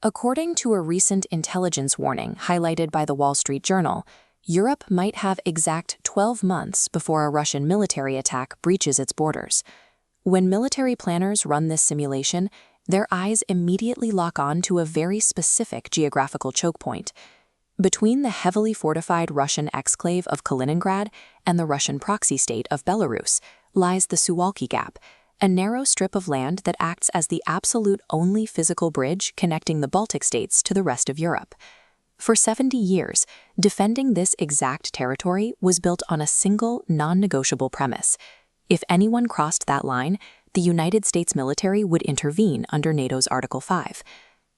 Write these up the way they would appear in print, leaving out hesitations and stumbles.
According to a recent intelligence warning highlighted by the Wall Street Journal, Europe might have exact 12 months before a Russian military attack breaches its borders. When military planners run this simulation, their eyes immediately lock on to a very specific geographical choke point. Between the heavily fortified Russian exclave of Kaliningrad and the Russian proxy state of Belarus lies the Suwalki Gap, a narrow strip of land that acts as the absolute only physical bridge connecting the Baltic states to the rest of Europe. For 70 years, defending this exact territory was built on a single, non-negotiable premise. If anyone crossed that line, the United States military would intervene under NATO's Article 5.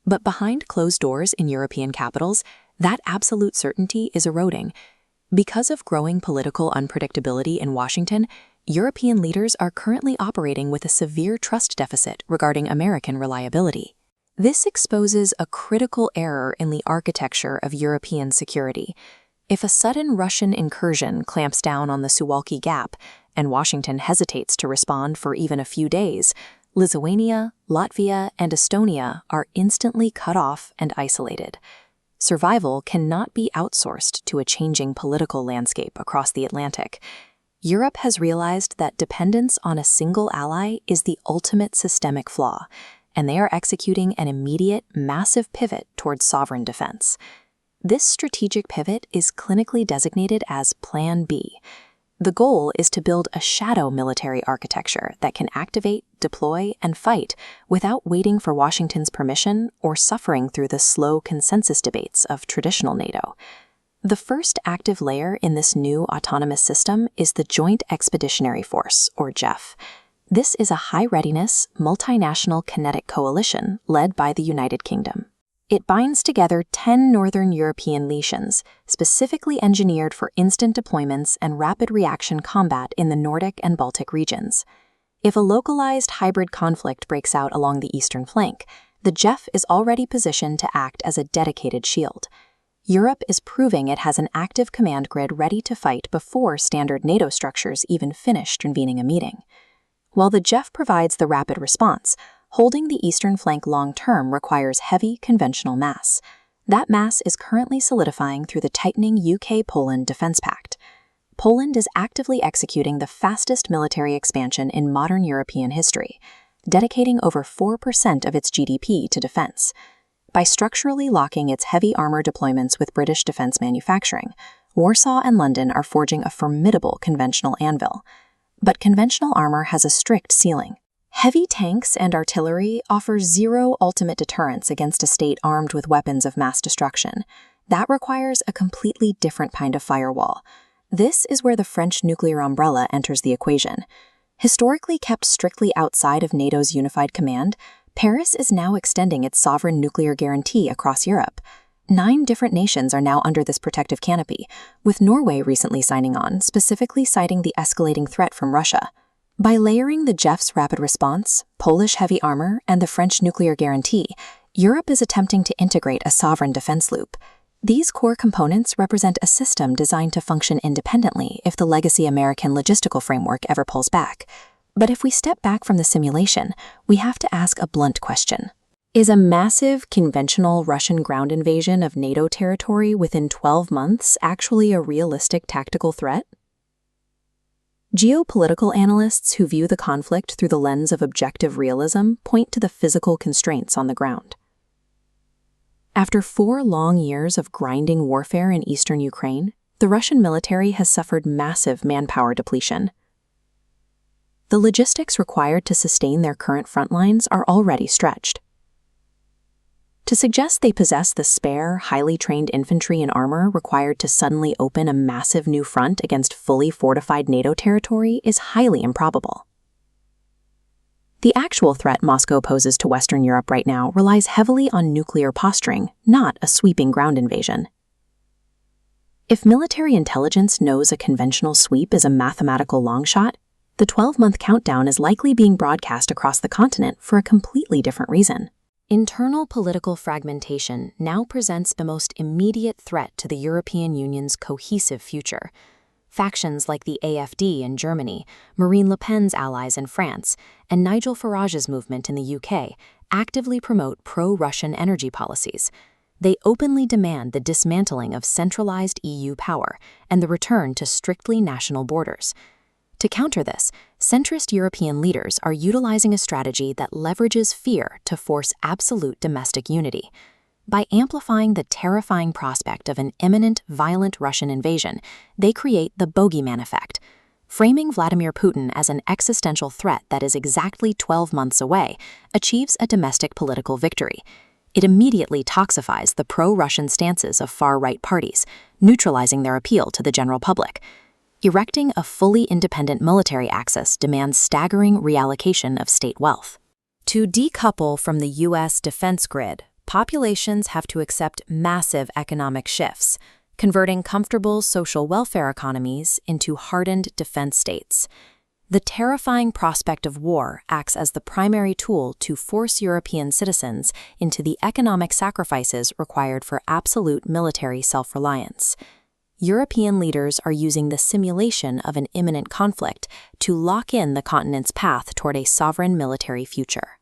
But behind closed doors in European capitals, that absolute certainty is eroding. Because of growing political unpredictability in Washington, European leaders are currently operating with a severe trust deficit regarding American reliability. This exposes a critical error in the architecture of European security. If a sudden Russian incursion clamps down on the Suwalki Gap and Washington hesitates to respond for even a few days, Lithuania, Latvia, and Estonia are instantly cut off and isolated. Survival cannot be outsourced to a changing political landscape across the Atlantic. Europe has realized that dependence on a single ally is the ultimate systemic flaw, and they are executing an immediate, massive pivot towards sovereign defense. This strategic pivot is clinically designated as Plan B. The goal is to build a shadow military architecture that can activate, deploy, and fight without waiting for Washington's permission or suffering through the slow consensus debates of traditional NATO. The first active layer in this new autonomous system is the Joint Expeditionary Force, or JEF. This is a high-readiness, multinational kinetic coalition led by the United Kingdom. It binds together 10 Northern European legions, specifically engineered for instant deployments and rapid reaction combat in the Nordic and Baltic regions. If a localized hybrid conflict breaks out along the eastern flank, the JEF is already positioned to act as a dedicated shield. Europe is proving it has an active command grid ready to fight before standard NATO structures even finish convening a meeting. While the JEF provides the rapid response, holding the eastern flank long-term requires heavy conventional mass. That mass is currently solidifying through the tightening UK-Poland Defense Pact. Poland is actively executing the fastest military expansion in modern European history, dedicating over 4% of its GDP to defense. By structurally locking its heavy armor deployments with British defense manufacturing, Warsaw and London are forging a formidable conventional anvil. But conventional armor has a strict ceiling. Heavy tanks and artillery offer zero ultimate deterrence against a state armed with weapons of mass destruction. That requires a completely different kind of firewall. This is where the French nuclear umbrella enters the equation. Historically kept strictly outside of NATO's unified command, Paris is now extending its sovereign nuclear guarantee across Europe. 9 different nations are now under this protective canopy, with Norway recently signing on, specifically citing the escalating threat from Russia. By layering the JEF's rapid response, Polish heavy armor, and the French nuclear guarantee, Europe is attempting to integrate a sovereign defense loop. These core components represent a system designed to function independently if the legacy American logistical framework ever pulls back. But if we step back from the simulation, we have to ask a blunt question. Is a massive, conventional Russian ground invasion of NATO territory within 12 months actually a realistic tactical threat? Geopolitical analysts who view the conflict through the lens of objective realism point to the physical constraints on the ground. After 4 long years of grinding warfare in eastern Ukraine, the Russian military has suffered massive manpower depletion. The logistics required to sustain their current front lines are already stretched. To suggest they possess the spare, highly trained infantry and armor required to suddenly open a massive new front against fully fortified NATO territory is highly improbable. The actual threat Moscow poses to Western Europe right now relies heavily on nuclear posturing, not a sweeping ground invasion. If military intelligence knows a conventional sweep is a mathematical longshot, the 12-month countdown is likely being broadcast across the continent for a completely different reason. Internal political fragmentation now presents the most immediate threat to the European Union's cohesive future. Factions like the AfD in Germany, Marine Le Pen's allies in France, and Nigel Farage's movement in the UK actively promote pro-Russian energy policies. They openly demand the dismantling of centralized EU power and the return to strictly national borders. To counter this, centrist European leaders are utilizing a strategy that leverages fear to force absolute domestic unity. By amplifying the terrifying prospect of an imminent, violent Russian invasion, they create the Bogeyman Effect. Framing Vladimir Putin as an existential threat that is exactly 12 months away achieves a domestic political victory. It immediately toxifies the pro-Russian stances of far-right parties, neutralizing their appeal to the general public. Erecting a fully independent military axis demands staggering reallocation of state wealth. To decouple from the U.S. defense grid, populations have to accept massive economic shifts, converting comfortable social welfare economies into hardened defense states. The terrifying prospect of war acts as the primary tool to force European citizens into the economic sacrifices required for absolute military self-reliance. European leaders are using the simulation of an imminent conflict to lock in the continent's path toward a sovereign military future.